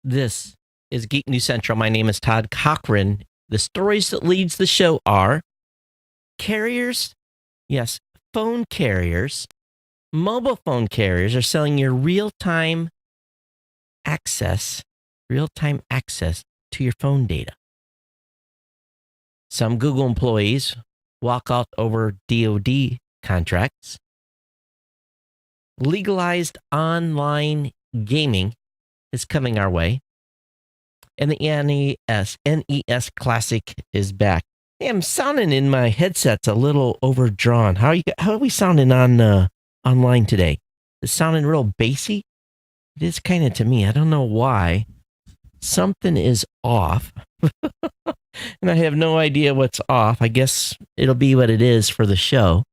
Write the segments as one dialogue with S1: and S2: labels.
S1: This is Geek News Central. My name is Todd Cochran. The stories that leads the show are carriers, yes, phone carriers, mobile phone carriers are selling your real-time access to your phone data. Some Google employees walk out over DoD contracts. Legalized online gaming is coming our way. And the NES Classic is back. Hey, I'm sounding in my headset's a little overdrawn. How are we sounding on online today? It's sounding real bassy. It is kind of to me. I don't know why. Something is off. And I have no idea what's off. I guess it'll be what it is for the show.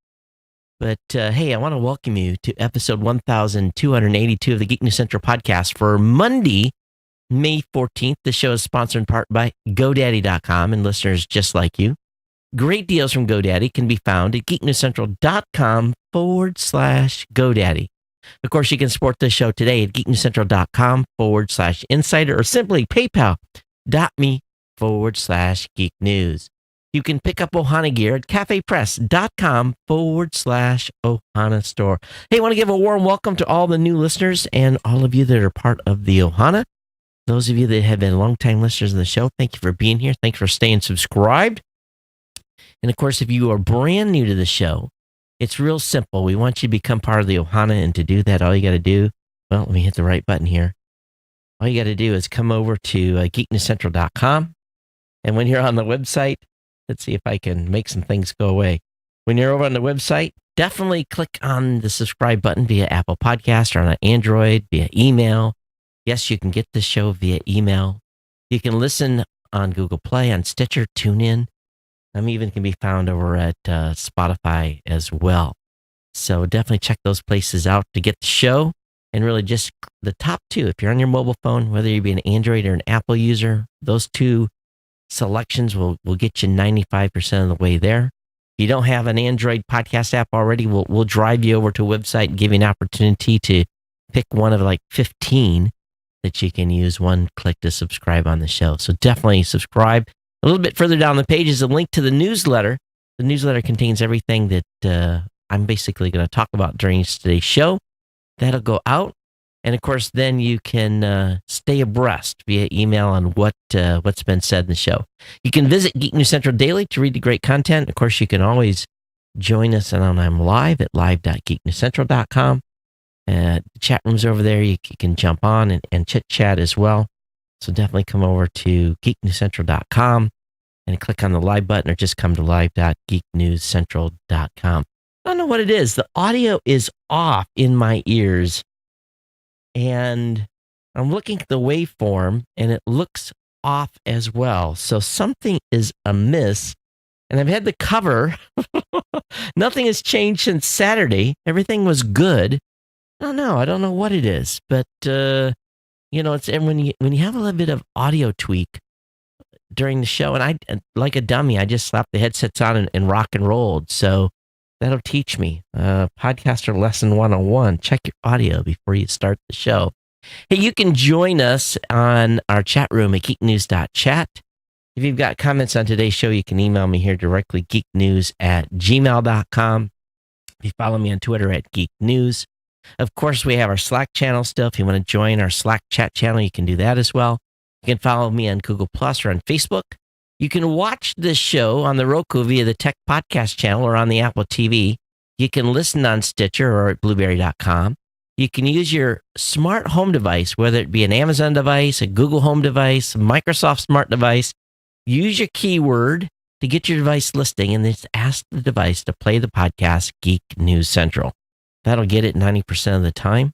S1: But hey, I want to welcome you to episode 1282 of the Geek News Central podcast for Monday, May 14th. The show is sponsored in part by GoDaddy.com and listeners just like you. Great deals from GoDaddy can be found at geeknewscentral.com/GoDaddy. Of course, you can support this show today at geeknewscentral.com/insider or simply paypal.me/geek news. You can pick up Ohana gear at cafepress.com/Ohana store. Hey, I want to give a warm welcome to all the new listeners and all of you that are part of the Ohana. Those of you that have been longtime listeners of the show, thank you for being here. Thanks for staying subscribed. And of course, if you are brand new to the show, it's real simple. We want you to become part of the Ohana, and to do that, all you got to do, well, let me hit the right button here. All you got to do is come over to geeknewscentral.com, and when you're on the website, let's see if I can make some things go away. When you're over on the website, definitely click on the subscribe button via Apple Podcast or on Android, via email. Yes, you can get the show via email. You can listen on Google Play, on Stitcher, TuneIn. Even can be found over at Spotify as well. So definitely check those places out to get the show. And really just the top two, if you're on your mobile phone, whether you be an Android or an Apple user, those two selections will get you 95% of the way there. If you don't have an Android podcast app already, we'll drive you over to a website and give you an opportunity to pick one of like 15 that you can use one click to subscribe on the show. So definitely subscribe. A little bit further down the page is a link to the newsletter. The newsletter contains everything that I'm basically going to talk about during today's show. That'll go out. And of course, then you can stay abreast via email on what's been said in the show. You can visit Geek News Central Daily to read the great content. Of course, you can always join us and I'm live at live.geeknewscentral.com. The chat room's over there. You can jump on and chit-chat as well. So definitely come over to geeknewscentral.com and click on the live button or just come to live.geeknewscentral.com. I don't know what it is. The audio is off in my ears. And I'm looking at the waveform and it looks off as well. So something is amiss. And I've had the cover. Nothing has changed since Saturday. Everything was good. I don't know what it is. But, it's and when you have a little bit of audio tweak during the show, and I, like a dummy, I just slapped the headsets on and rock and rolled. So that'll teach me. Podcaster Lesson 101. Check your audio before you start the show. Hey, you can join us on our chat room at geeknews.chat. If you've got comments on today's show, you can email me here directly, geeknews@gmail.com. If you follow me on Twitter at geeknews. Of course, we have our Slack channel still. If you want to join our Slack chat channel, you can do that as well. You can follow me on Google Plus or on Facebook. You can watch this show on the Roku via the Tech Podcast channel or on the Apple TV. You can listen on Stitcher or at blueberry.com. You can use your smart home device, whether it be an Amazon device, a Google Home device, a Microsoft Smart device. Use your keyword to get your device listing and then ask the device to play the podcast Geek News Central. That'll get it 90% of the time.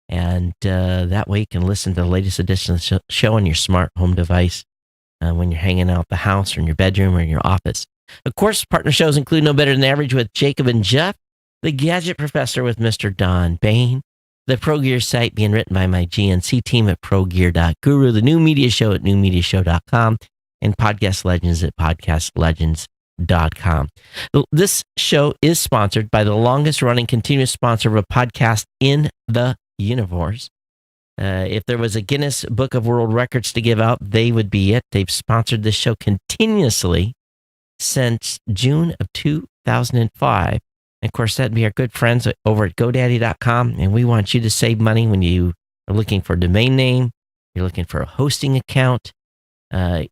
S1: And that way you can listen to the latest edition of the show on your smart home device when you're hanging out the house or in your bedroom or in your office. Of course, partner shows include No Better Than Average with Jacob and Jeff, The Gadget Professor with Mr. Don Bain, the Pro Gear site being written by my GNC team at ProGear.guru, the New Media Show at NewMediaShow.com, and Podcast Legends at PodcastLegends.com. This show is sponsored by the longest running continuous sponsor of a podcast in the universe, If there was a Guinness Book of World Records to give out, they would be it. They've sponsored this show continuously since June of 2005. And of course, that'd be our good friends over at GoDaddy.com. And we want you to save money when you are looking for a domain name, you're looking for a hosting account.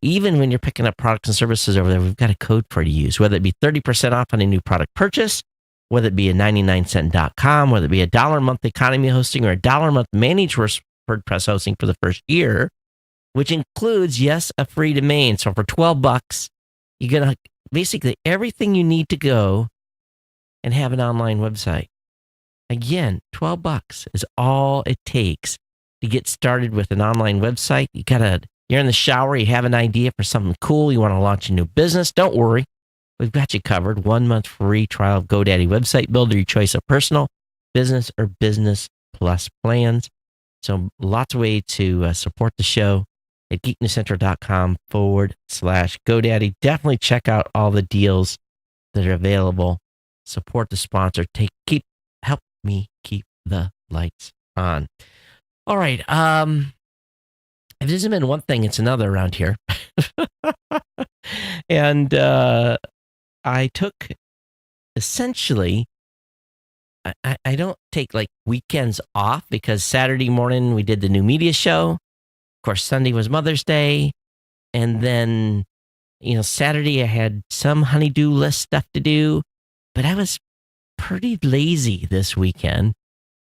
S1: Even when you're picking up products and services over there, we've got a code for you to use, whether it be 30% off on a new product purchase, whether it be a 99cent.com, whether it be $1 a month economy hosting or $1 a month managed WordPress hosting for the first year, which includes, yes, a free domain. So for $12, you get basically everything you need to go and have an online website. Again, $12 is all it takes to get started with an online website. You're in the shower, you have an idea for something cool, you want to launch a new business. Don't worry, we've got you covered. 1 month free trial of GoDaddy Website Builder, your choice of personal, business, or business plus plans. So lots of ways to support the show at geeknewscentral.com/GoDaddy. Definitely check out all the deals that are available. Support the sponsor. Help me keep the lights on. All right. If this has been one thing, it's another around here. And I took essentially, I don't take like weekends off because Saturday morning we did the new media show. Of course, Sunday was Mother's Day. And then, Saturday I had some honey-do list stuff to do, but I was pretty lazy this weekend.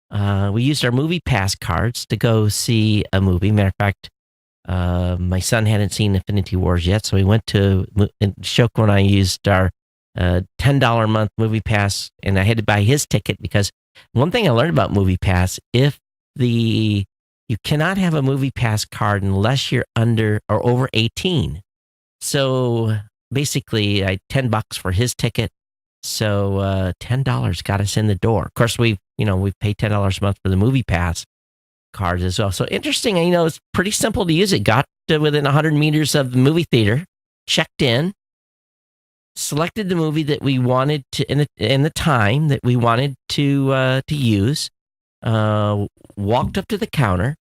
S1: We used our movie pass cards to go see a movie. Matter of fact, my son hadn't seen Infinity Wars yet, so we went to Shoko and I used our $10 a month movie pass, and I had to buy his ticket because one thing I learned about movie pass, you cannot have a movie pass card unless you're under or over 18. So basically, I $10 for his ticket. So $10 got us in the door. Of course, we pay $10 a month for the movie pass cards as well. So interesting. It's pretty simple to use. It got to within 100 meters of the movie theater, checked in, selected the movie that we wanted to in the time that we wanted to use, walked up to the counter,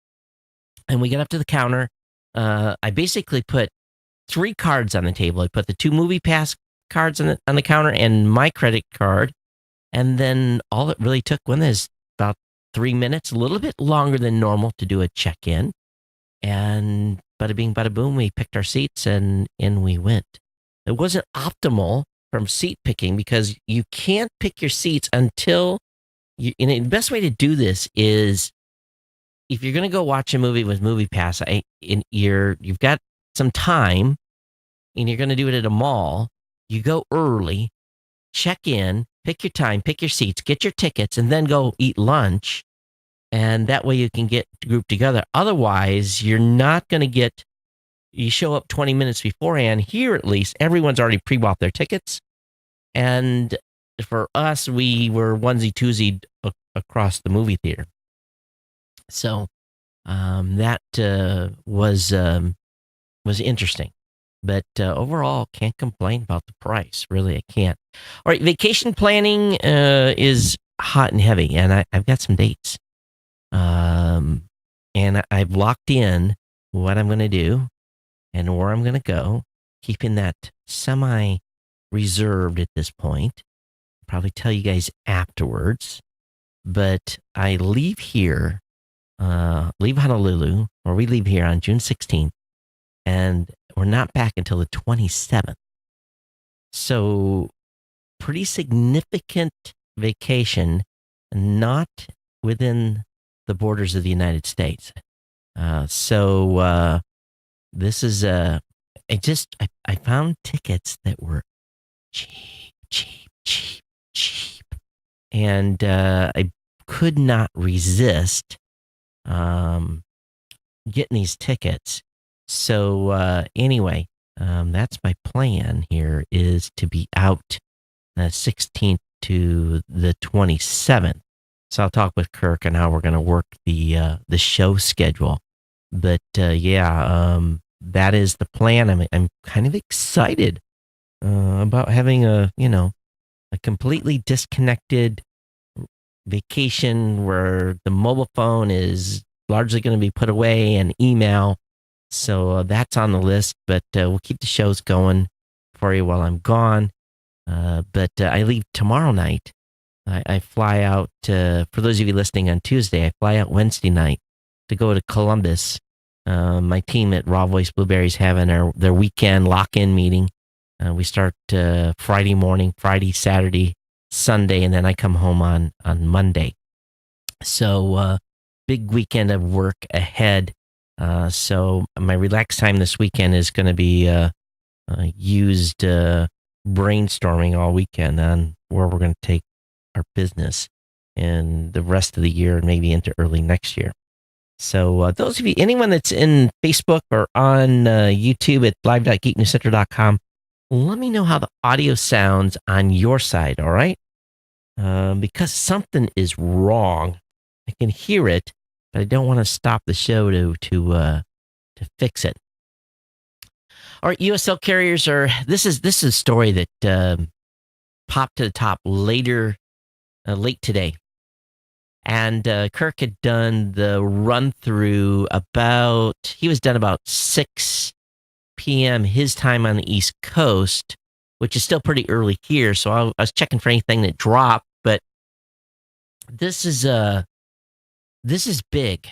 S1: and we got up to the counter. I basically put 3 cards on the table. I put the 2 movie pass cards on the counter and my credit card, and then all it really took was about 3 minutes, a little bit longer than normal to do a check-in, and bada bing, bada boom, we picked our seats and in we went. It wasn't optimal from seat picking because you can't pick your seats until the best way to do this is if you're going to go watch a movie with Movie Pass, you've got some time and you're going to do it at a mall, you go early, check in, pick your time, pick your seats, get your tickets, and then go eat lunch. And that way you can get grouped together. Otherwise, you're not going to you show up 20 minutes beforehand. Here, at least, everyone's already pre-bought their tickets. And for us, we were onesie-twosied across the movie theater. So that was interesting. But overall, can't complain about the price. Really, I can't. All right, vacation planning is hot and heavy, and I've got some dates. And I've locked in what I'm going to do and where I'm going to go, keeping that semi-reserved at this point. I'll probably tell you guys afterwards. But I leave here, leave Honolulu, or we leave here on June 16th, and we're not back until the 27th. So pretty significant vacation, not within the borders of the United States. So this is I found tickets that were cheap, and I could not resist getting these tickets. So anyway, that's my plan here, is to be out 16th to the 27th. So I'll talk with Kirk on how we're going to work the show schedule. But that is the plan. I'm kind of excited about having a completely disconnected vacation where the mobile phone is largely going to be put away and email. So that's on the list, but we'll keep the shows going for you while I'm gone. But I leave tomorrow night. I fly out, for those of you listening on Tuesday, I fly out Wednesday night to go to Columbus. My team at Raw Voice Blueberries having their weekend lock-in meeting. We start Friday morning, Friday, Saturday, Sunday, and then I come home on Monday. So big weekend of work ahead. So my relaxed time this weekend is going to be used brainstorming all weekend on where we're going to take our business and the rest of the year and maybe into early next year. So those of you, anyone that's in Facebook or on YouTube at live.geeknewscenter.com, let me know how the audio sounds on your side, all right? Because something is wrong. I can hear it, but I don't want to stop the show to fix it. All right, USL carriers are. This is a story that popped to the top late today, and Kirk had done the run through he was done about 6 p.m. his time on the East Coast, which is still pretty early here. So I was checking for anything that dropped, but this is big.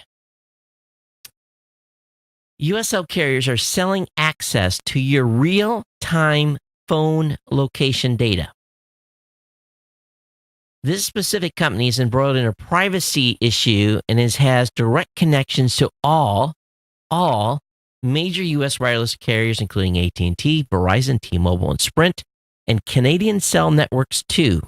S1: USL carriers are selling access to your real-time phone location data. This specific company is embroiled in a privacy issue and has direct connections to all major U.S. wireless carriers, including AT&T, Verizon, T-Mobile, and Sprint, and Canadian cell networks too.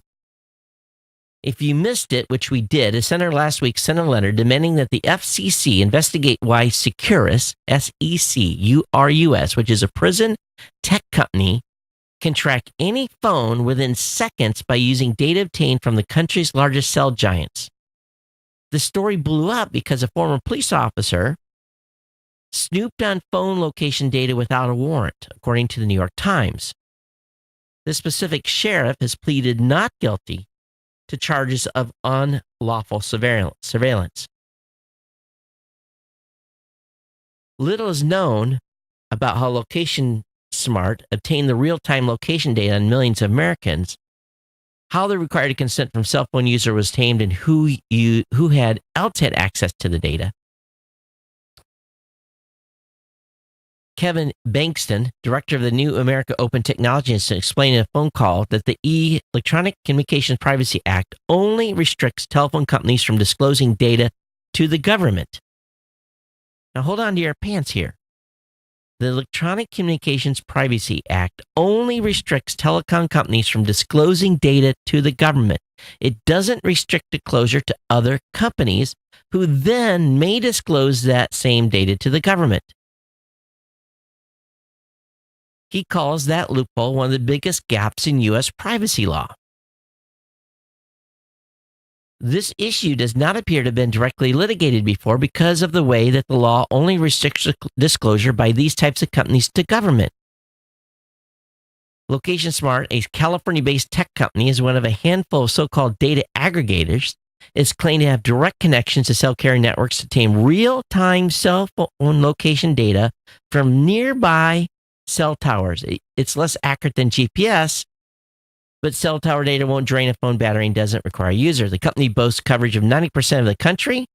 S1: If you missed it, which we did, a senator last week sent a letter demanding that the FCC investigate why Securus, S-E-C-U-R-U-S, which is a prison tech company, can track any phone within seconds by using data obtained from the country's largest cell giants. The story blew up because a former police officer snooped on phone location data without a warrant, according to the New York Times. The specific sheriff has pleaded not guilty to charges of unlawful surveillance. Little is known about how Location Smart obtained the real-time location data on millions of Americans, how the required consent from cell phone user was obtained, and who had access to the data. Kevin Bankston, director of the New America Open Technology Institute, explained in a phone call that the Electronic Communications Privacy Act only restricts telephone companies from disclosing data to the government. Now hold on to your pants here. The Electronic Communications Privacy Act only restricts telecom companies from disclosing data to the government. It doesn't restrict disclosure to other companies who then may disclose that same data to the government. He calls that loophole one of the biggest gaps in U.S. privacy law. This issue does not appear to have been directly litigated before because of the way that the law only restricts disclosure by these types of companies to government. Location Smart, a California-based tech company, is one of a handful of so-called data aggregators. It's claimed to have direct connections to cell carrier networks to obtain real-time cell phone location data from nearby cell towers. It's less accurate than GPS, but cell tower data won't drain a phone battery and doesn't require a user. The company boasts coverage of 90% of the country.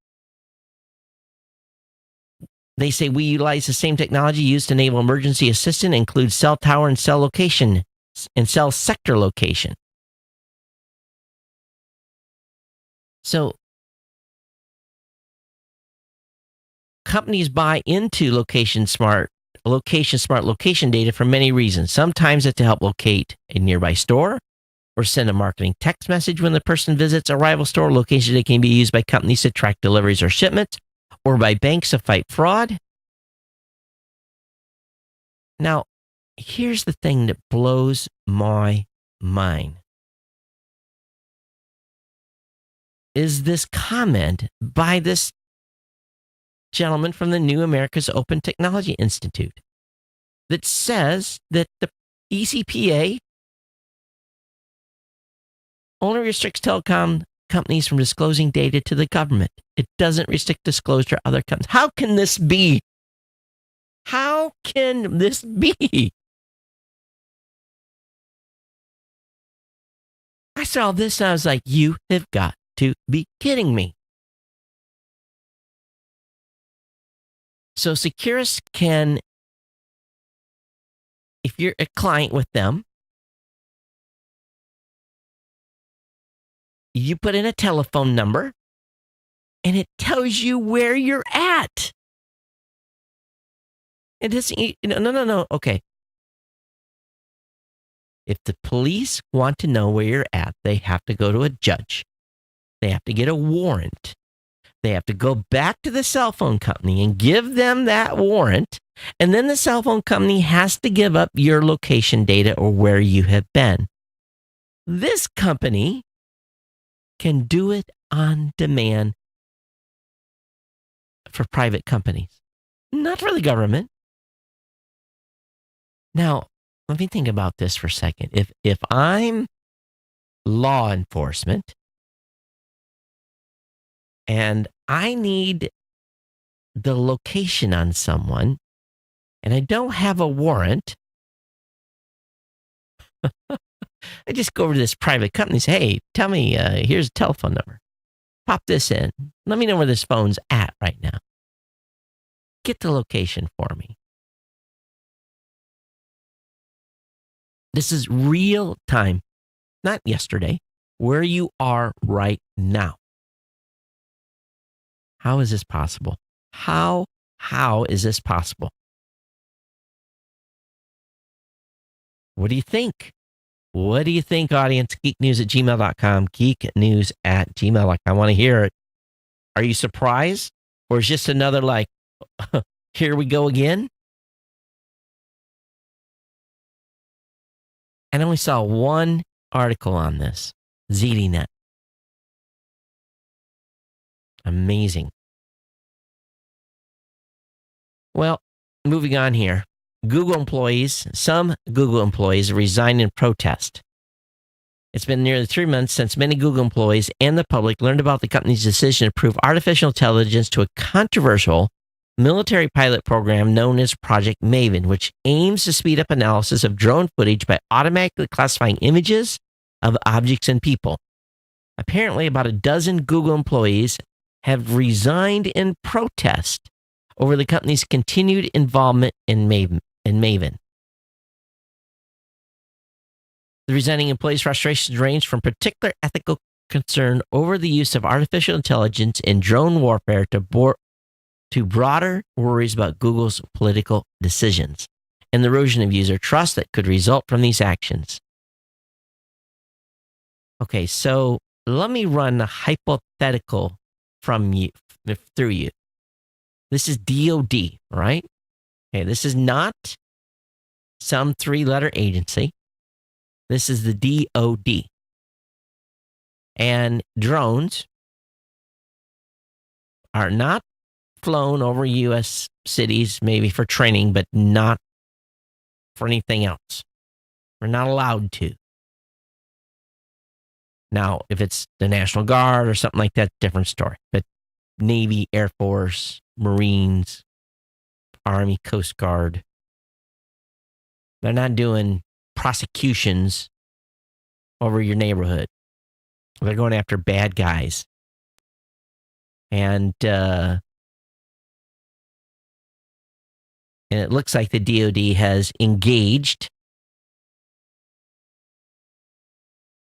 S1: They say we utilize the same technology used to enable emergency assistance, includes cell tower and cell location and cell sector location. So companies buy into location smart location data for many reasons. Sometimes it's to help locate a nearby store or send a marketing text message when the person visits a rival store. Location data can be used by companies to track deliveries or shipments, or by banks to fight fraud. Now, here's the thing that blows my mind. Is this comment by this gentleman from the New America's Open Technology Institute that says that the ECPA only restricts telecom companies from disclosing data to the government. It doesn't restrict disclosure to other companies. How can this be? How can this be? I saw this and I was like, you have got to be kidding me. So Securus can, if you're a client with them, you put in a telephone number and it tells you where you're at. It doesn't, no. Okay. If the police want to know where you're at, they have to go to a judge. They have to get a warrant. They have to go back to the cell phone company and give them that warrant. And then the cell phone company has to give up your location data or where you have been. This company can do it on demand for private companies, not for the government. Now, let me think about this for a second. If I'm law enforcement and I need the location on someone and I don't have a warrant, I just go over to this private company and say, hey, tell me, here's a telephone number. Pop this in. Let me know where this phone's at right now. Get the location for me. This is real time, not yesterday, where you are right now. How is this possible? How is this possible? What do you think? What do you think, audience? Geeknews@gmail.com. Geeknews@gmail.com. I want to hear it. Are you surprised? Or is just another like, here we go again? And I only saw one article on this. ZDNet. Amazing. Well, moving on here. Some Google employees resigned in protest. It's been nearly 3 months since many Google employees and the public learned about the company's decision to prove artificial intelligence to a controversial military pilot program known as Project Maven, which aims to speed up analysis of drone footage by automatically classifying images of objects and people. Apparently, about a dozen Google employees have resigned in protest over the company's continued involvement in Maven. The resigning employees' frustrations range from particular ethical concern over the use of artificial intelligence in drone warfare to broader worries about Google's political decisions and the erosion of user trust that could result from these actions. Okay, so let me run a hypothetical through you. This is DOD, right? Okay, this is not some 3-letter agency. This is the DOD. And drones are not flown over U.S. cities, maybe for training, but not for anything else. We're not allowed to. Now, if it's the National Guard or something like that, different story. But Navy, Air Force, Marines, Army, Coast Guard, they're not doing prosecutions over your neighborhood. They're going after bad guys. And it looks like the DOD has engaged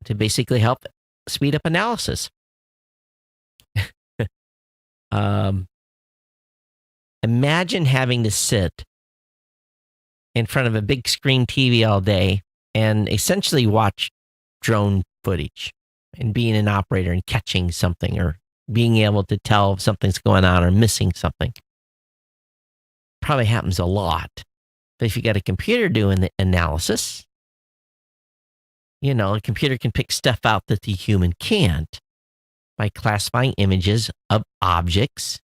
S1: to basically help speed up analysis. Imagine having to sit in front of a big screen TV all day and essentially watch drone footage and being an operator and catching something or being able to tell if something's going on or missing something. Probably happens a lot. But if you got a computer doing the analysis, a computer can pick stuff out that the human can't by classifying images of objects.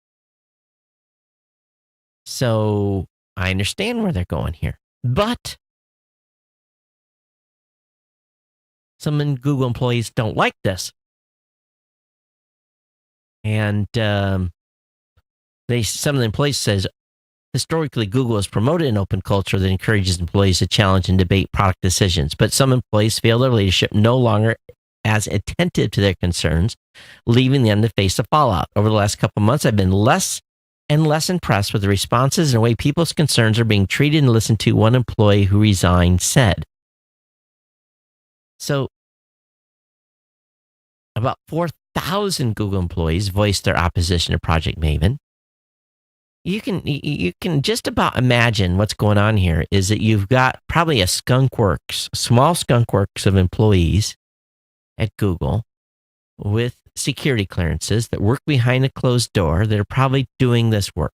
S1: So I understand where they're going here. But some Google employees don't like this. And some of the employees says, historically, Google has promoted an open culture that encourages employees to challenge and debate product decisions. But some employees feel their leadership no longer as attentive to their concerns, leaving them to face the fallout. Over the last couple of months, I've been less and less impressed with the responses and the way people's concerns are being treated and listened to, one employee who resigned said. So, about 4,000 Google employees voiced their opposition to Project Maven. You can just about imagine what's going on here is that you've got probably small skunkworks of employees at Google with security clearances that work behind a closed door that are probably doing this work.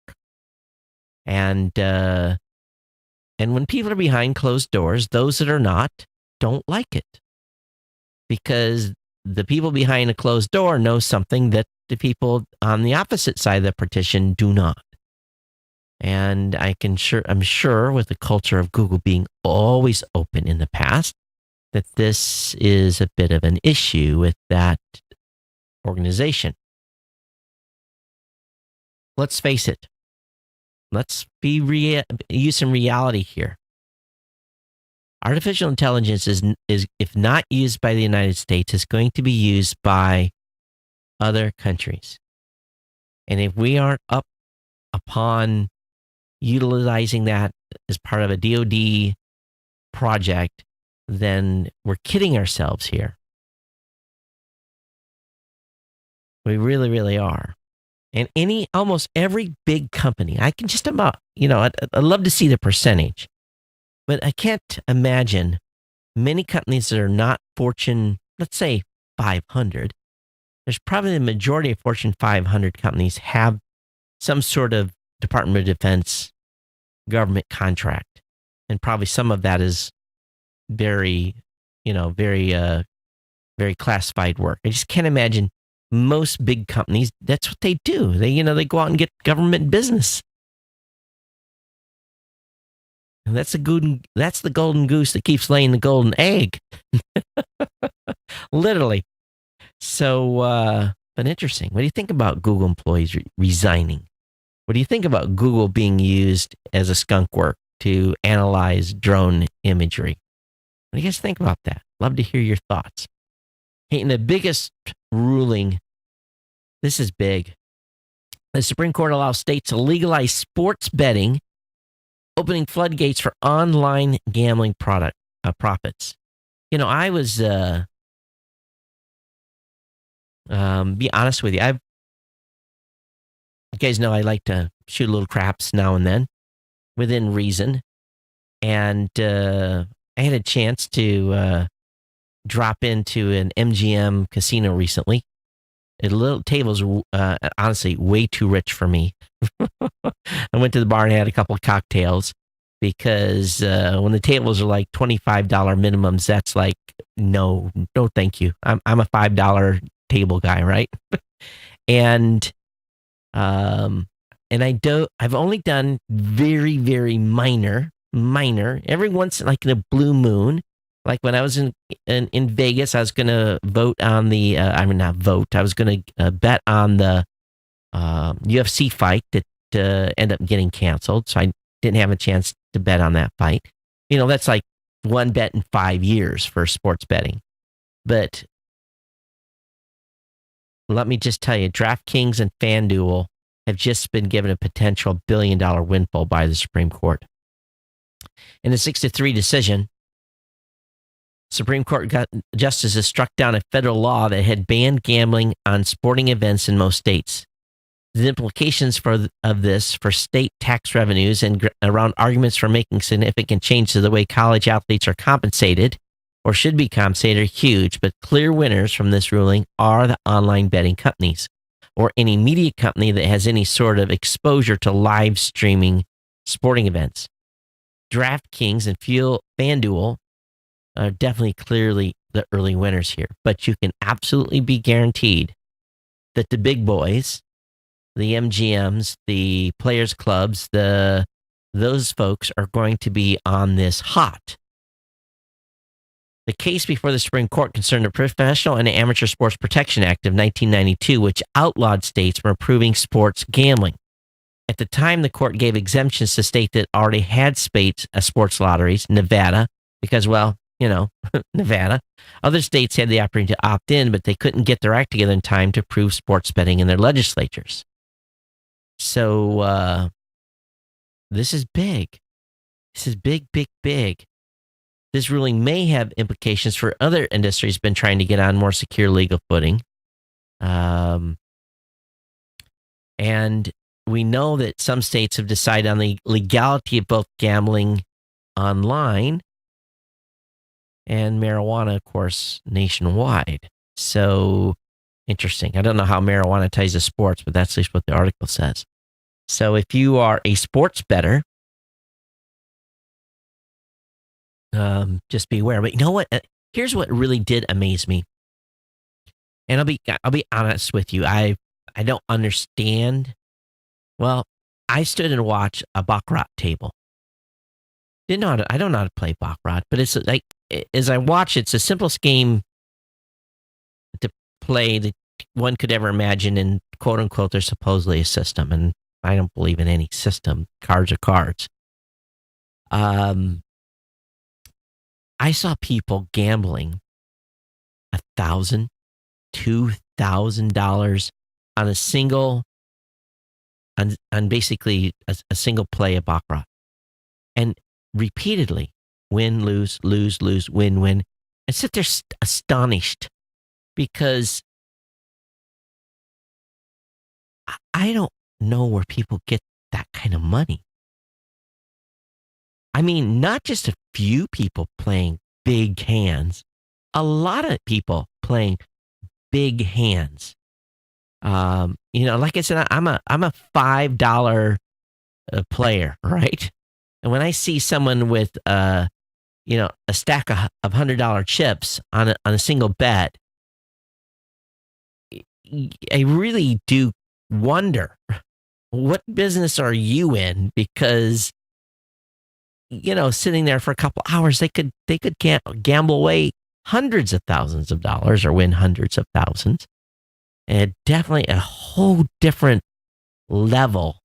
S1: And when people are behind closed doors, those that are not don't like it, because the people behind a closed door know something that the people on the opposite side of the partition do not. And I'm sure with the culture of Google being always open in the past, that this is a bit of an issue with that organization. Let's face it. Let's use some reality here. Artificial intelligence is, if not used by the United States, is going to be used by other countries. And if we aren't up upon utilizing that as part of a DoD project, then we're kidding ourselves here. We really, really are. And almost every big company, I can just about, I'd love to see the percentage, but I can't imagine many companies that are not Fortune, let's say 500. There's probably the majority of Fortune 500 companies have some sort of Department of Defense government contract. And probably some of that is very classified work. I just can't imagine most big companies, that's what they do. They go out and get government business. And that's the golden goose that keeps laying the golden egg. Literally. So, but interesting. What do you think about Google employees resigning? What do you think about Google being used as a skunk work to analyze drone imagery? What do you guys think about that? Love to hear your thoughts. Hey, and the biggest ruling, this is big. The Supreme Court allows states to legalize sports betting, opening floodgates for online gambling profits. I was, be honest with you, you guys know I like to shoot little craps now and then, within reason. And I had a chance to drop into an MGM casino recently. The tables were honestly way too rich for me. I went to the bar and had a couple of cocktails, because when the tables are like $25 minimums, that's like, no, thank you. I'm a $5 table guy, right? And I've only done very, very minor, every once, like in a blue moon. Like when I was in Vegas, I was going to vote on I was going to bet on the UFC fight that ended up getting canceled. So I didn't have a chance to bet on that fight. That's like one bet in 5 years for sports betting. But let me just tell you, DraftKings and FanDuel have just been given a potential $1 billion windfall by the Supreme Court. In a 6-3 decision, Supreme Court justices struck down a federal law that had banned gambling on sporting events in most states. The implications of this for state tax revenues and around arguments for making significant changes to the way college athletes are compensated or should be compensated are huge, but clear winners from this ruling are the online betting companies or any media company that has any sort of exposure to live streaming sporting events. DraftKings and FanDuel are definitely clearly the early winners here, but you can absolutely be guaranteed that the big boys, the MGMs, the players clubs, those folks are going to be on this hot. The case before the Supreme Court concerned the Professional and Amateur Sports Protection Act of 1992, which outlawed states from approving sports gambling. At the time, the court gave exemptions to states that already had sports lotteries, Nevada, because, well, Nevada. Other states had the opportunity to opt in, but they couldn't get their act together in time to approve sports betting in their legislatures. So this is big. This is big, big, big. This ruling may have implications for other industries been trying to get on more secure legal footing. And we know that some states have decided on the legality of both gambling online and marijuana, of course, nationwide. So interesting. I don't know how marijuana ties to sports, but that's at least what the article says. So if you are a sports bettor, just be aware. But you know what? Here's what really did amaze me. And I'll be honest with you. I don't understand. Well, I stood and watched a baccarat table. I don't know how to play baccarat, but it's like, as I watch, it's the simplest game to play that one could ever imagine. And quote unquote, there's supposedly a system, and I don't believe in any system. Cards are cards. I saw people gambling $1,000, $2,000 on a single, on basically a single play of baccarat, and repeatedly win, lose, lose, lose, win, win, and sit there astonished because I don't know where people get that kind of money. I mean, not just a few people playing big hands, a lot of people playing big hands. Like I said, I'm a $5 player, right? And when I see someone with a stack of $100 chips on a single bet, I really do wonder, what business are you in? Because sitting there for a couple hours, they could gamble away hundreds of thousands of dollars or win hundreds of thousands. And definitely a whole different level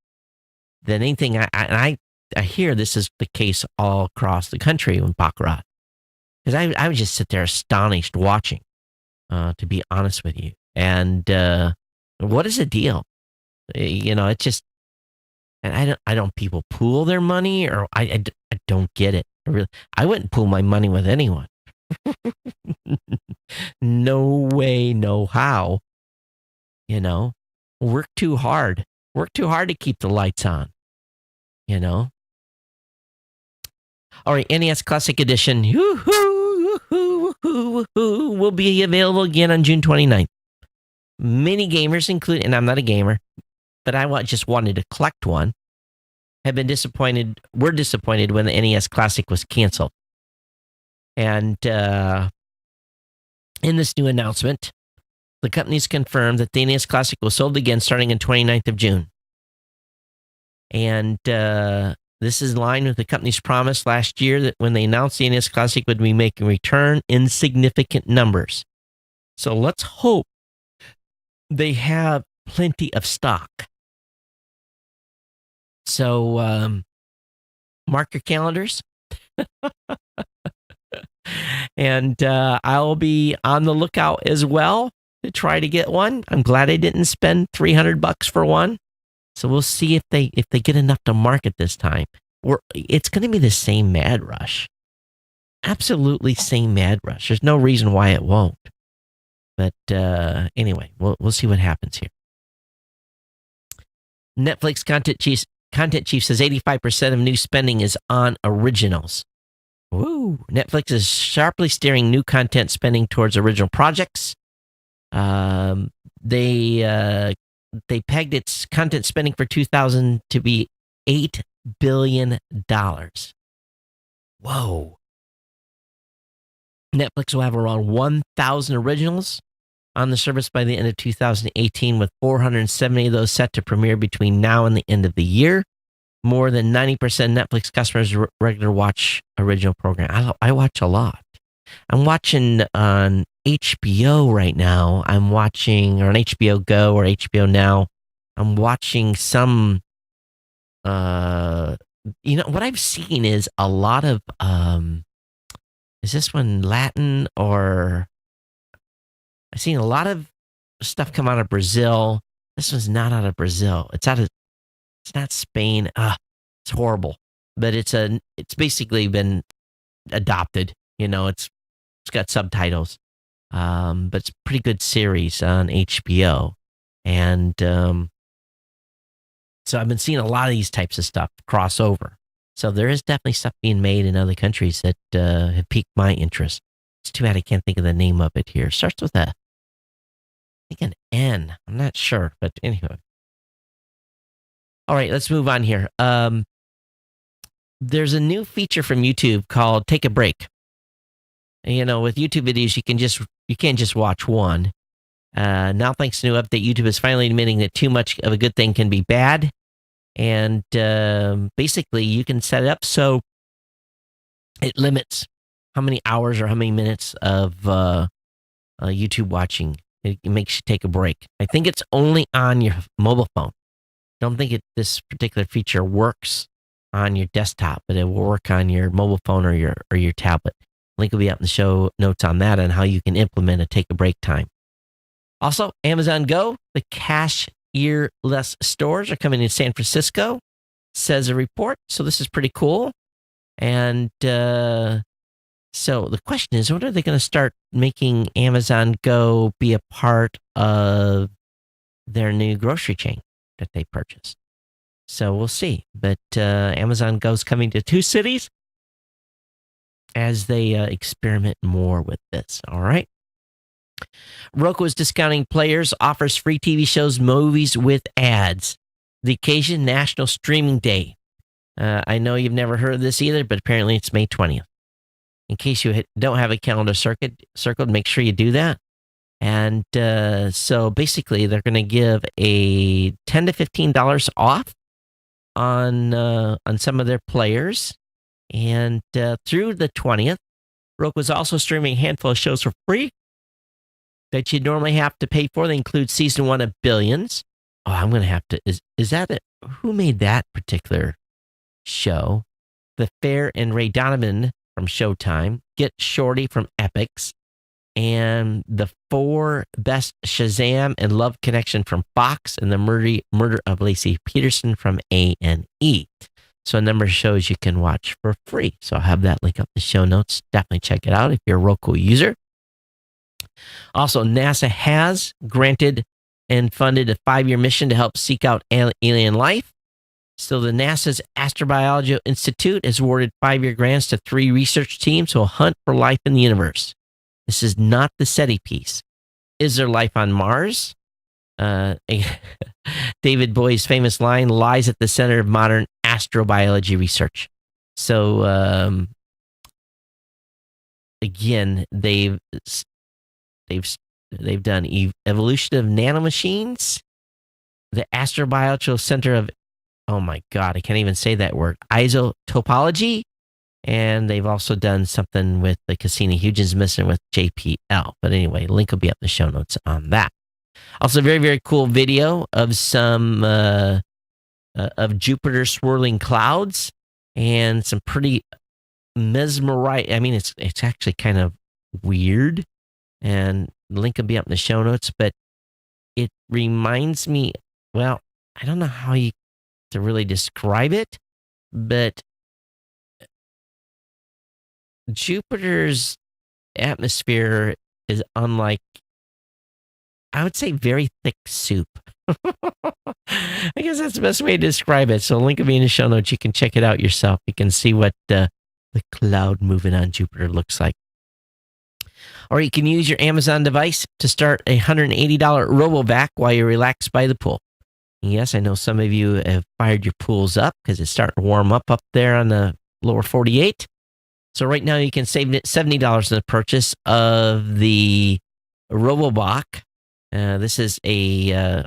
S1: than anything. I hear this is the case all across the country in baccarat, because I would just sit there astonished watching, to be honest with you. And what is the deal? It's just, and I don't people pool their money, or I don't get it. I wouldn't pool my money with anyone. No way, no how. Work too hard to keep the lights on. All right, NES Classic Edition will be available again on June 29th. Many gamers, including, and I'm not a gamer, but I just wanted to collect one, were disappointed when the NES Classic was canceled. And in this new announcement, the company's confirmed that the NES Classic was sold again starting on 29th of June. And this is in line with the company's promise last year that when they announced the NES Classic would be making a return in significant numbers. So let's hope they have plenty of stock. So mark your calendars. And I'll be on the lookout as well to try to get one. I'm glad I didn't spend $300 for one. So we'll see if they get enough to market this time. It's going to be the same Mad Rush. Absolutely same Mad Rush. There's no reason why it won't. But anyway, we'll see what happens here. Netflix content chief says 85% of new spending is on originals. Woo! Netflix is sharply steering new content spending towards original projects. They pegged its content spending for 2000 to be $8 billion. Whoa. Netflix will have around 1,000 originals on the service by the end of 2018, with 470 of those set to premiere between now and the end of the year. More than 90% Netflix customers regular watch original program. I watch a lot. I'm watching on HBO right now. I'm watching, or on HBO Go or HBO Now, I'm watching some, what I've seen is a lot of, is this one Latin or, I've seen a lot of stuff come out of Brazil. This one's not out of Brazil. It's not Spain. It's horrible. But it's basically been adopted. It's got subtitles. But it's a pretty good series on HBO. And so I've been seeing a lot of these types of stuff cross over. So there is definitely stuff being made in other countries that have piqued my interest. It's too bad I can't think of the name of it here. It starts with I think an N. I'm not sure, but anyway. All right, let's move on here. There's a new feature from YouTube called Take a Break. With YouTube videos, you can't just watch one. Now, thanks to new update, YouTube is finally admitting that too much of a good thing can be bad. And basically, you can set it up so it limits how many hours or how many minutes of YouTube watching. It makes you take a break. I think it's only on your mobile phone. I don't think this particular feature works on your desktop, but it will work on your mobile phone or your tablet. Link will be up in the show notes on that and how you can implement a take a break time. Also, Amazon Go, the cashierless stores are coming in San Francisco, says a report. So this is pretty cool. And so the question is, when are they going to start making Amazon Go be a part of their new grocery chain that they purchased? So we'll see. But Amazon Go's coming to 2 cities as they experiment more with this. All right. Roku is discounting players, offers free TV shows, movies with ads. The occasion, National Streaming Day. I know you've never heard of this either, but apparently it's May 20th. In case you don't have a calendar circled, make sure you do that. And so basically, they're going to give a $10 to $15 off on some of their players. And through the 20th, Roku is also streaming a handful of shows for free that you'd normally have to pay for. They include season 1 of Billions. Oh, I'm going to have to, is that it? Who made that particular show? The Fair and Ray Donovan from Showtime, Get Shorty from Epix, and the 4 Best Shazam and Love Connection from Fox, and the Murder of Lacey Peterson from A&E. So a number of shows you can watch for free. So I'll have that link up in the show notes. Definitely check it out if you're a Roku user. Also, NASA has granted and funded a 5-year mission to help seek out alien life. So the NASA's Astrobiology Institute has awarded 5-year grants to 3 research teams who will hunt for life in the universe. This is not the SETI piece. Is there life on Mars? David Bowie's famous line lies at the center of modern astrobiology research. So again, they've done evolution of nanomachines, the Astrobiological Center of, oh my God, I can't even say that word, isotopology, and they've also done something with the Cassini-Huygens mission with JPL. But anyway, link will be up in the show notes on that. Also, very, very cool video of some of Jupiter swirling clouds and some pretty mesmerizing. I mean, it's actually kind of weird, and the link will be up in the show notes. But it reminds me. Well, I don't know how to really describe it, but Jupiter's atmosphere is unlike, I would say, very thick soup. I guess that's the best way to describe it. So link will be in the show notes. You can check it out yourself. You can see what the cloud moving on Jupiter looks like. Or you can use your Amazon device to start a $180 RoboVac while you relax by the pool. Yes, I know some of you have fired your pools up because it's starting to warm up there on the lower 48. So right now you can save $70 in the purchase of the RoboVac. This is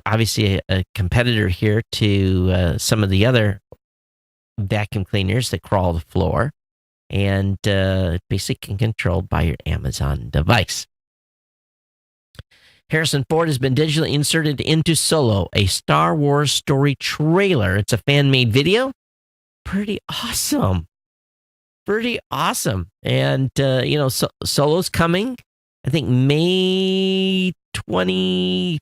S1: obviously a competitor here to some of the other vacuum cleaners that crawl the floor. and basically controlled by your Amazon device. Harrison Ford has been digitally inserted into Solo, a Star Wars story trailer. It's a fan-made video. Pretty awesome. Pretty awesome. And, Solo's coming. I think May 25th,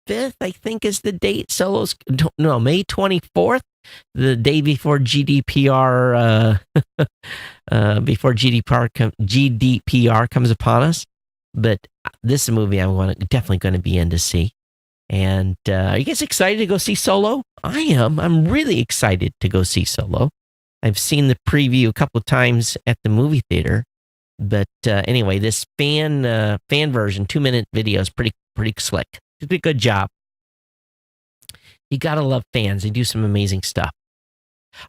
S1: I think is the date. May 24th, the day before GDPR, GDPR comes upon us. But this is a movie I'm definitely going to be in to see. And are you guys excited to go see Solo? I am. I'm really excited to go see Solo. I've seen the preview a couple of times at the movie theater. But anyway, this fan version, 2-minute video is pretty slick. Did a good job. You got to love fans. They do some amazing stuff.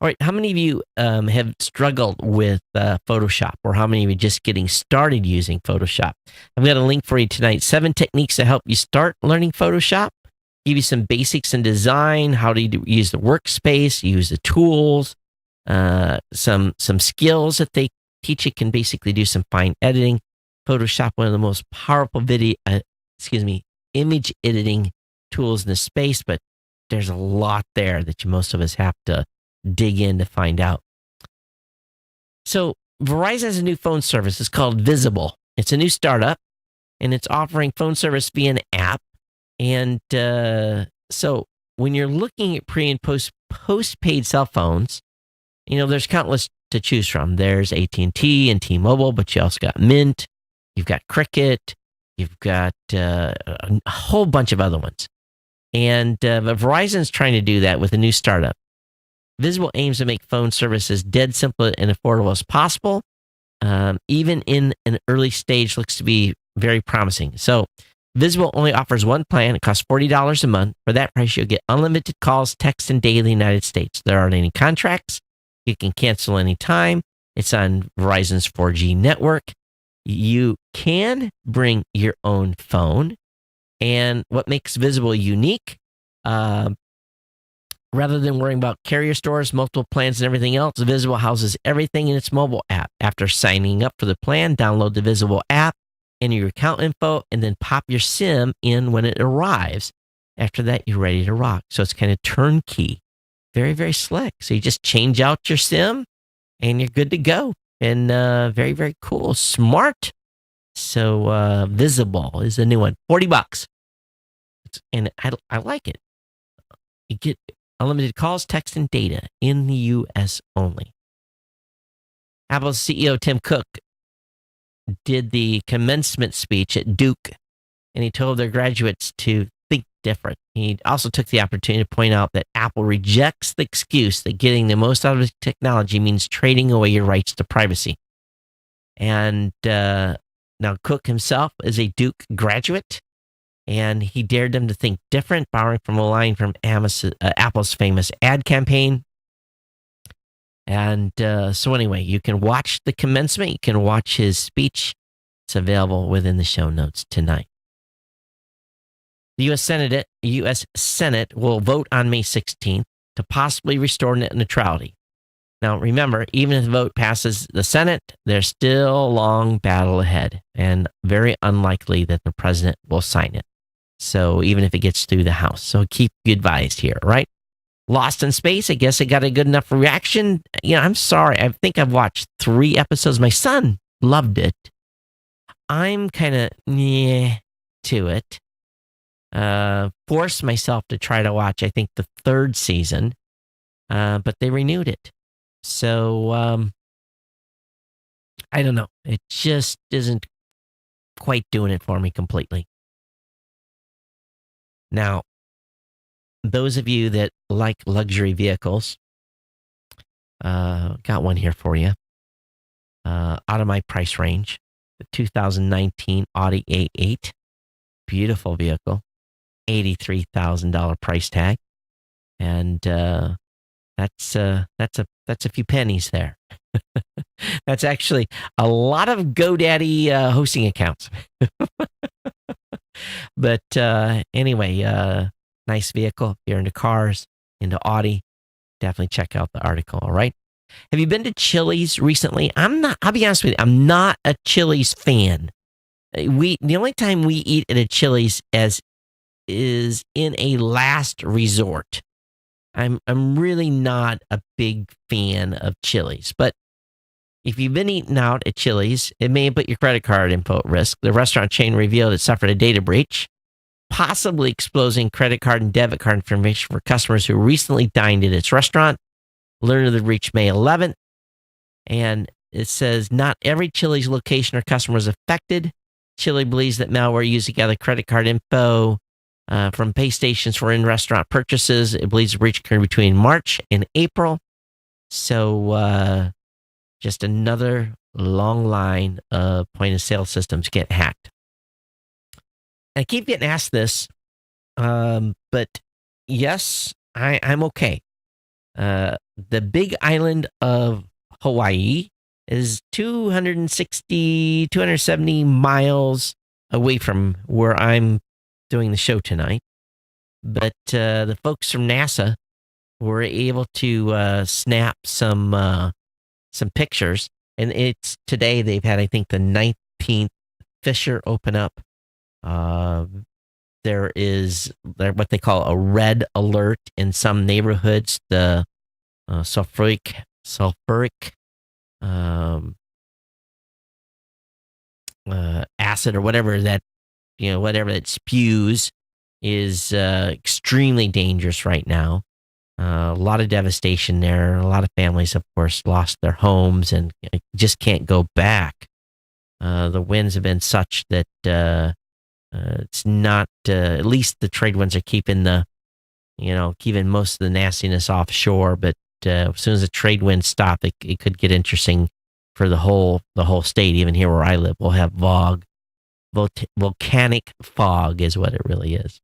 S1: All right, how many of you have struggled with Photoshop, or how many of you just getting started using Photoshop? I've got a link for you tonight. 7 techniques to help you start learning Photoshop. Give you some basics in design, how to use the workspace, use the tools, some skills that they teach you. Can basically do some fine editing. Photoshop, one of the most powerful image editing tools in the space, but there's a lot there that most of us have to dig in to find out. So Verizon has a new phone service. It's called Visible. It's a new startup, and it's offering phone service via an app. And so when you're looking at pre and postpaid cell phones, there's countless to choose from. There's AT&T and T-Mobile, but you also got Mint. You've got Cricket. You've got a whole bunch of other ones. And Verizon's trying to do that with a new startup. Visible aims to make phone services dead simple and affordable as possible. Even in an early stage, looks to be very promising. So Visible only offers one plan. It costs $40 a month. For that price, you'll get unlimited calls, text, and data in the United States. There aren't any contracts. You can cancel anytime. It's on Verizon's 4G network. You can bring your own phone. And what makes Visible unique, rather than worrying about carrier stores, multiple plans, and everything else, Visible houses everything in its mobile app. After signing up for the plan, download the Visible app, enter your account info, and then pop your SIM in when it arrives. After that, you're ready to rock. So it's kind of turnkey. Very, very slick. So you just change out your SIM, and you're good to go. And very, very cool. Smart. So Visible is a new one. $40. And I like it. You get unlimited calls, text, and data in the U.S. only. Apple's CEO Tim Cook did the commencement speech at Duke, and he told their graduates to think different. He also took the opportunity to point out that Apple rejects the excuse that getting the most out of technology means trading away your rights to privacy. And now Cook himself is a Duke graduate, and he dared them to think different, borrowing from a line from Apple's famous ad campaign. And so anyway, you can watch the commencement. You can watch his speech. It's available within the show notes tonight. The U.S. Senate will vote on May 16th to possibly restore net neutrality. Now, remember, even if the vote passes the Senate, there's still a long battle ahead, and very unlikely that the president will sign it. So even if it gets through the House. So keep you advised here, right? Lost in Space, I guess it got a good enough reaction. I'm sorry. I think I've watched 3 episodes. My son loved it. I'm kind of to it. Forced myself to try to watch, I think, the 3rd season, but they renewed it. So I don't know. It just isn't quite doing it for me completely. Now, those of you that like luxury vehicles, got one here for you. Out of my price range, the 2019 Audi A8, beautiful vehicle, $83,000 price tag, and that's a few pennies there. That's actually a lot of GoDaddy hosting accounts. But anyway, nice vehicle. If you're into cars, into Audi, definitely check out the article, all right? Have you been to Chili's recently? I'll be honest with you, I'm not a Chili's fan. The only time we eat at a Chili's is in a last resort. I'm really not a big fan of Chili's, but if you've been eating out at Chili's, it may have put your credit card info at risk. The restaurant chain revealed it suffered a data breach, possibly exposing credit card and debit card information for customers who recently dined at its restaurant. Learned of the breach May 11th, and it says not every Chili's location or customer was affected. Chili believes that malware used to gather credit card info from pay stations for in-restaurant purchases. It believes the breach occurred between March and April. So just another long line of point-of-sale systems get hacked. I keep getting asked this, but yes, I'm okay. The big island of Hawaii is 270 miles away from where I'm doing the show tonight. But the folks from NASA were able to snap some pictures, and it's today they've had, I think, the 19th fissure open up. There is what they call a red alert in some neighborhoods. The sulfuric acid or whatever that spews is extremely dangerous right now. A lot of devastation there. A lot of families, of course, lost their homes and just can't go back. The winds have been such that it's not. At least the trade winds are keeping most of the nastiness offshore. But as soon as the trade winds stop, it could get interesting for the whole state. Even here where I live, we'll have volcanic fog is what it really is.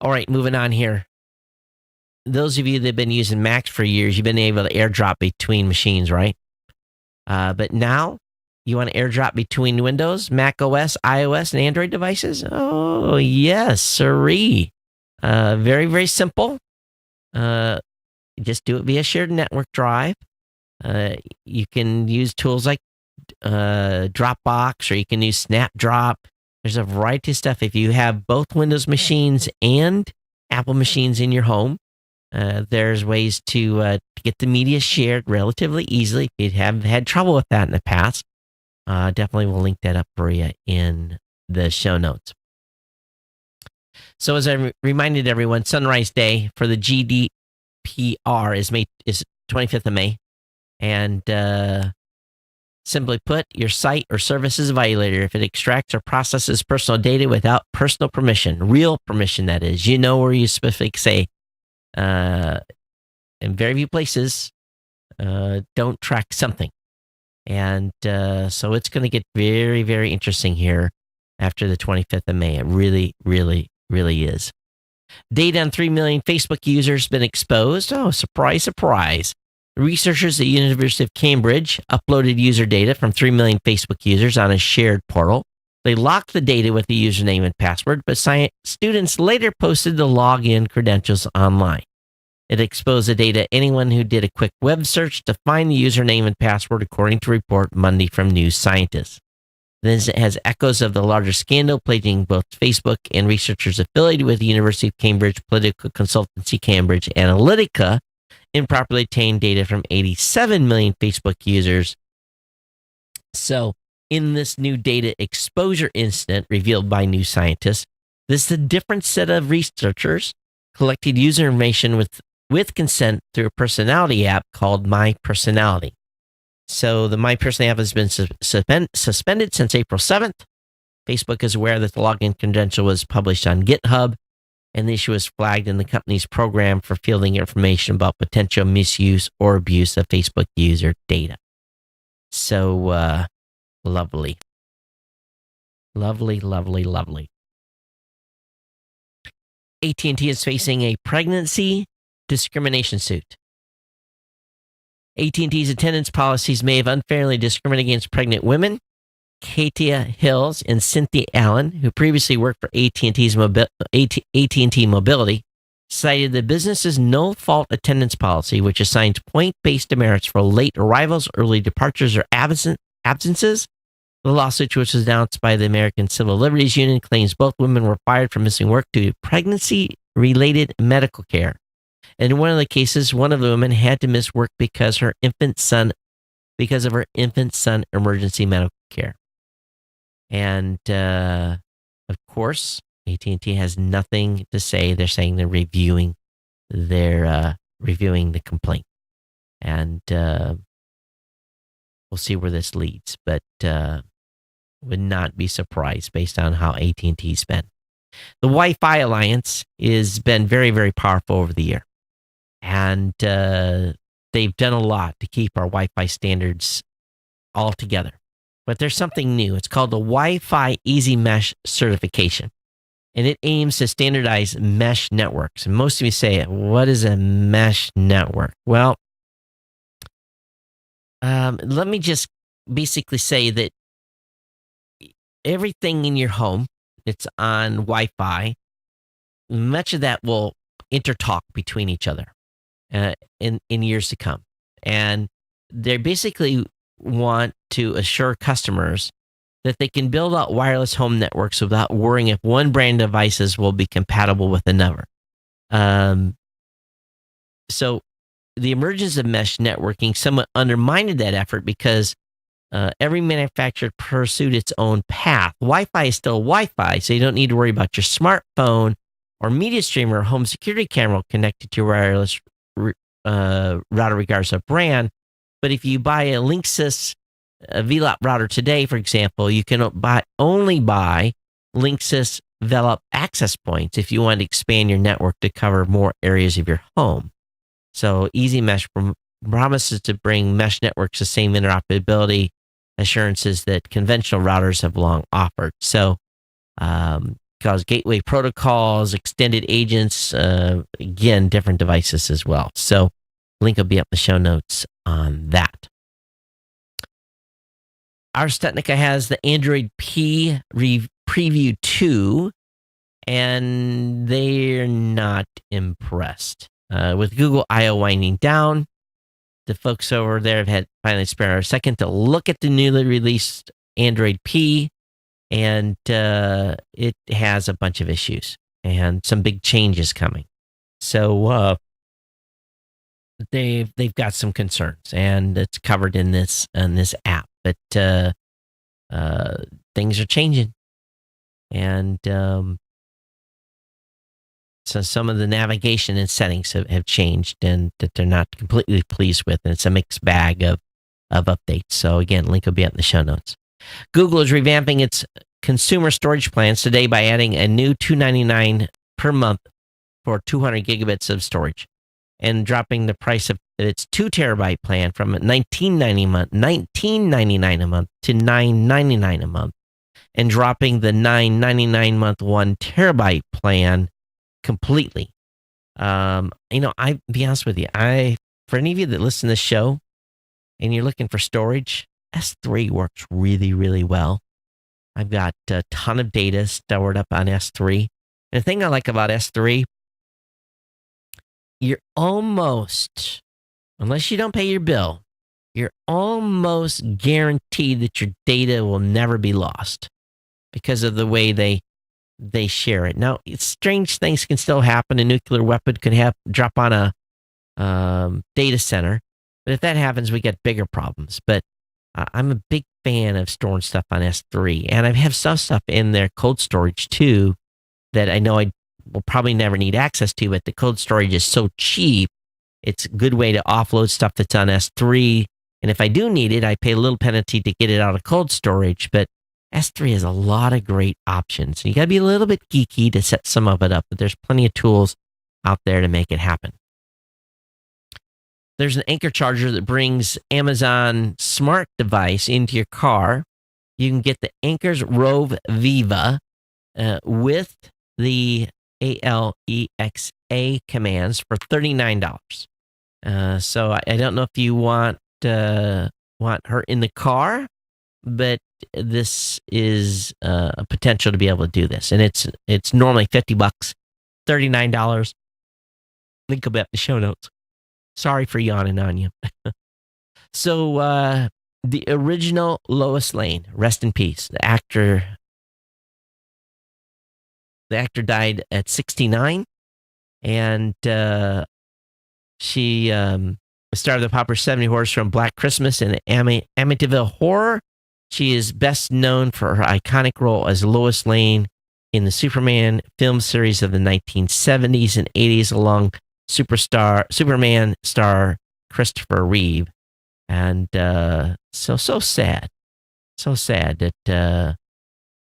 S1: All right, moving on here. Those of you that have been using Macs for years, you've been able to airdrop between machines, right? But now you want to airdrop between Windows, Mac OS, iOS, and Android devices? Oh, yes, sirree. Very, very simple. Just do it via shared network drive. You can use tools like Dropbox, or you can use Snapdrop. There's a variety of stuff. If you have both Windows machines and Apple machines in your home, there's ways to get the media shared relatively easily. If you have had trouble with that in the past, definitely we'll link that up for you in the show notes. So as I reminded everyone, Sunrise Day for the GDPR is 25th of May. And simply put, your site or service is violated if it extracts or processes personal data without personal permission, real permission, that is. You know where you specifically say, in very few places, don't track something. And so it's going to get very, very interesting here after the 25th of May. It really, really, really is. Data on 3 million Facebook users been exposed. Oh, surprise, surprise. Researchers at the University of Cambridge uploaded user data from 3 million Facebook users on a shared portal. They locked the data with the username and password, but students later posted the login credentials online. It exposed the data anyone who did a quick web search to find the username and password, according to report Monday from New Scientist. This has echoes of the larger scandal plaguing both Facebook and researchers affiliated with the University of Cambridge political consultancy Cambridge Analytica improperly obtained data from 87 million Facebook users. So, in this new data exposure incident revealed by New Scientist, this is a different set of researchers collected user information with consent through a personality app called My Personality. So the My Personality app has been suspended since April 7th. Facebook is aware that the login credential was published on GitHub, and the issue was flagged in the company's program for fielding information about potential misuse or abuse of Facebook user data. So, lovely. Lovely, lovely, lovely. AT&T is facing a pregnancy discrimination suit. AT&T's attendance policies may have unfairly discriminated against pregnant women. Katia Hills and Cynthia Allen, who previously worked for AT&T Mobility, cited the business's no-fault attendance policy, which assigns point-based demerits for late arrivals, early departures, or absences. The lawsuit, which was announced by the American Civil Liberties Union, claims both women were fired for missing work due to pregnancy-related medical care. And in one of the cases, one of the women had to miss work because of her infant son emergency medical care. And of course, AT&T has nothing to say. They're saying they're reviewing the complaint, and we'll see where this leads. But would not be surprised based on how AT&T's been. The Wi-Fi Alliance has been very, very powerful over the year, and they've done a lot to keep our Wi-Fi standards all together. But there's something new. It's called the Wi-Fi Easy Mesh certification, and it aims to standardize mesh networks. And most of you say, what is a mesh network? Well, let me just basically say that everything in your home that's on Wi-Fi, much of that will intertalk between each other in years to come. And they basically want to assure customers that they can build out wireless home networks without worrying if one brand of devices will be compatible with another. So the emergence of mesh networking somewhat undermined that effort because every manufacturer pursued its own path. Wi-Fi is still Wi-Fi, so you don't need to worry about your smartphone or media streamer or home security camera connected to your wireless router regardless of brand. But if you buy a Linksys VLAP router today, for example, you can only buy Linksys VLAP access points if you want to expand your network to cover more areas of your home. So Easy Mesh promises to bring mesh networks the same interoperability assurances that conventional routers have long offered. So, cause gateway protocols, extended agents, again, different devices as well. So, link will be up in the show notes on that. Ars Technica has the Android P Preview 2, and they're not impressed. With Google I/O winding down, the folks over there have had finally spare a second to look at the newly released Android P, and it has a bunch of issues and some big changes coming. So they've got some concerns, and it's covered in this app. But things are changing, and so some of the navigation and settings have changed, and that they're not completely pleased with. And it's a mixed bag of updates. So again, link will be up in the show notes. Google is revamping its consumer storage plans today by adding a new $299 per month for 200 gigabits of storage, and dropping the price of its 2 terabyte plan from $19.99 a month to $9.99 a month, and dropping the $9.99 month 1 terabyte plan completely. I'll be honest with you. For any of you that listen to this show and you're looking for storage, S3 works really, really well. I've got a ton of data stored up on S3. And the thing I like about S3, you're almost, unless you don't pay your bill, you're almost guaranteed that your data will never be lost because of the way they share it. Now, strange things can still happen. A nuclear weapon could drop on a data center. But if that happens, we get bigger problems. But I'm a big fan of storing stuff on S3. And I have some stuff in there, cold storage too, that I know I will probably never need access to. But the cold storage is so cheap, it's a good way to offload stuff that's on S3. And if I do need it, I pay a little penalty to get it out of cold storage. But S3 has a lot of great options. You got to be a little bit geeky to set some of it up, but there's plenty of tools out there to make it happen. There's an Anker charger that brings Amazon Smart device into your car. You can get the Anker's Rove Viva with the ALEXA commands for $39. So I don't know if you want her in the car, but this is a potential to be able to do this. And it's normally $50, $39. Link will be up in the show notes. Sorry for yawning on you. So, the original Lois Lane, rest in peace. The actor died at 69, and she starred of the popular 70 horrors from Black Christmas and Amityville Horror. She is best known for her iconic role as Lois Lane in the Superman film series of the 1970s and 80s, along Superman star Christopher Reeve. And so sad that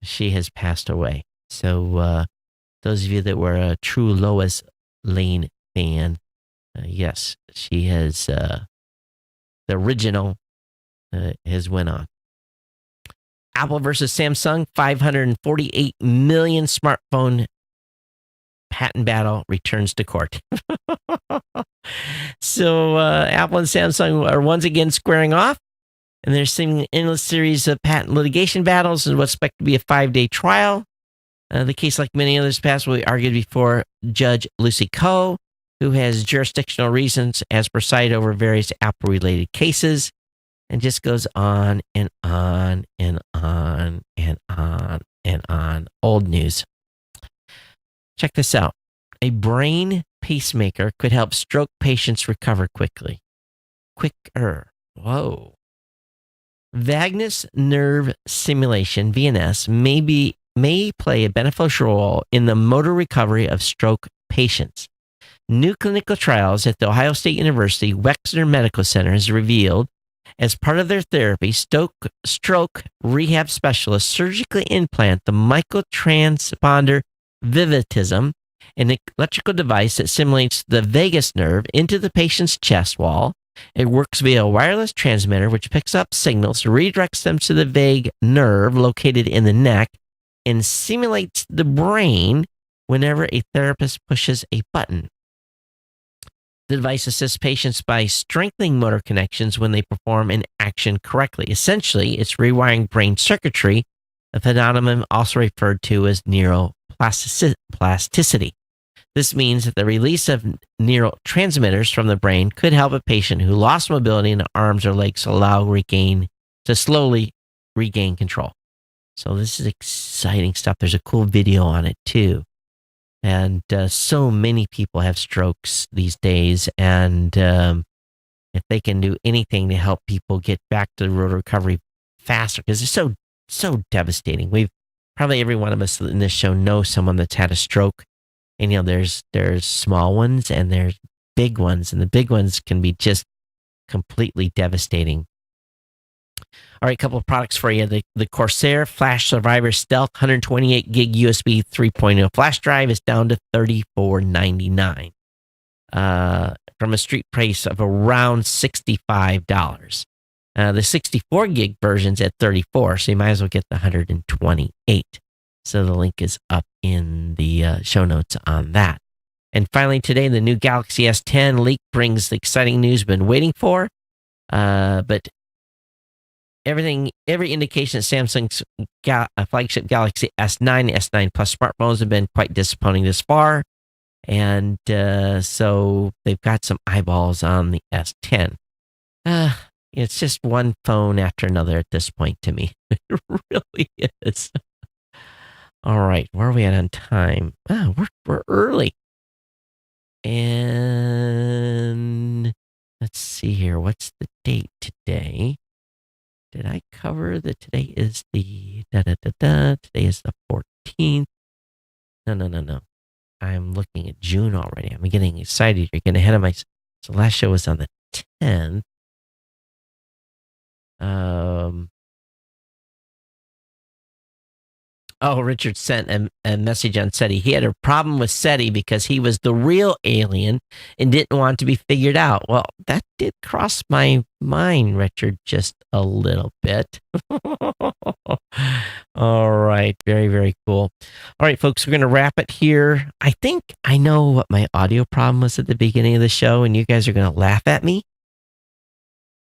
S1: she has passed away. So those of you that were a true Lois Lane fan, yes, she has, the original has went on. Apple versus Samsung, 548 million smartphone patent battle returns to court. So Apple and Samsung are once again squaring off, and they're seeing an endless series of patent litigation battles in what's expected to be a 5-day trial. The case, like many others past, will be argued before Judge Lucy Coe, who has jurisdictional reasons as preside over various Apple-related cases, and just goes on and on and on and on and on. Old news. Check this out. A brain pacemaker could help stroke patients recover quickly. Quicker. Whoa. Vagus nerve stimulation, VNS, may play a beneficial role in the motor recovery of stroke patients. New clinical trials at the Ohio State University Wexner Medical Center has revealed, as part of their therapy, stroke rehab specialists surgically implant the microtransponder Vivitism, an electrical device that simulates the vagus nerve, into the patient's chest wall. It works via a wireless transmitter, which picks up signals, redirects them to the vagus nerve located in the neck, and simulates the brain whenever a therapist pushes a button. The device assists patients by strengthening motor connections when they perform an action correctly. Essentially, it's rewiring brain circuitry, a phenomenon also referred to as neuroplasticity. This means that the release of neurotransmitters from the brain could help a patient who lost mobility in the arms or legs to slowly regain control. So this is exciting stuff. There's a cool video on it too. And so many people have strokes these days. And if they can do anything to help people get back to the road recovery faster, because it's so devastating. Probably every one of us in this show knows someone that's had a stroke. And, there's small ones and there's big ones. And the big ones can be just completely devastating. All right, a couple of products for you. The Corsair Flash Survivor Stealth 128 gig USB 3.0 flash drive is down to $34.99 from a street price of around $65. The 64 gig version's at $34, so you might as well get the 128. So the link is up in the show notes on that. And finally today, the new Galaxy S10 leak brings the exciting news we've been waiting for. But every indication that Samsung's flagship Galaxy S9, S9 Plus smartphones have been quite disappointing this far. And so they've got some eyeballs on the S10. It's just one phone after another at this point to me. It really is. All right, where are we at on time? We're early. And let's see here. What's the date today? Did I cover that today is the today is the 14th? No. I'm looking at June already. I'm getting excited. You're getting ahead of myself. So last show was on the 10th. Richard sent a message on SETI. He had a problem with SETI because he was the real alien and didn't want to be figured out. Well, that did cross my mind, Richard, just a little bit. All right. Very, very cool. All right, folks, we're going to wrap it here. I think I know what my audio problem was at the beginning of the show, and you guys are going to laugh at me.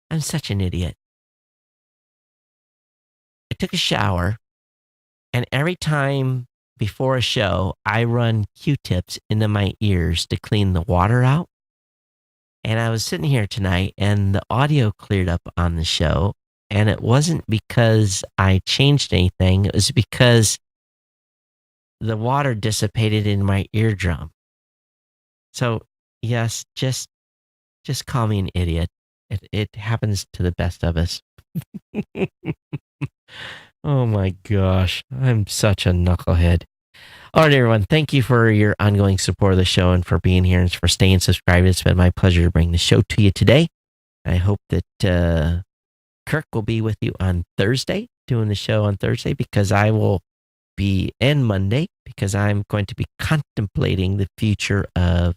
S1: I'm such an idiot. I took a shower. And every time before a show, I run Q-tips into my ears to clean the water out. And I was sitting here tonight and the audio cleared up on the show. And it wasn't because I changed anything. It was because the water dissipated in my eardrum. So yes, just call me an idiot. It happens to the best of us. Oh my gosh. I'm such a knucklehead. All right, everyone. Thank you for your ongoing support of the show and for being here and for staying subscribed. It's been my pleasure to bring the show to you today. I hope that Kirk will be with you on Thursday, doing the show on Thursday, because I will be, and Monday, because I'm going to be contemplating the future of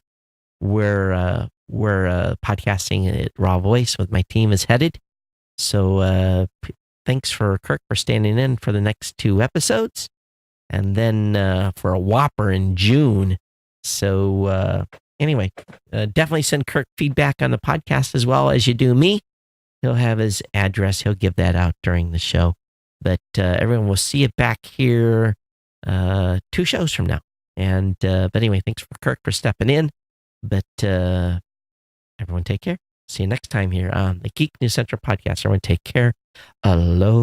S1: where podcasting at Raw Voice with my team is headed. So thanks for Kirk for standing in for the next 2 episodes. And then for a whopper in June. So anyway, definitely send Kirk feedback on the podcast as well as you do me. He'll have his address. He'll give that out during the show. But everyone will see you back here 2 shows from now. And but anyway, thanks for Kirk for stepping in. But everyone take care. See you next time here on the Geek News Central podcast. Everyone take care. Aloha.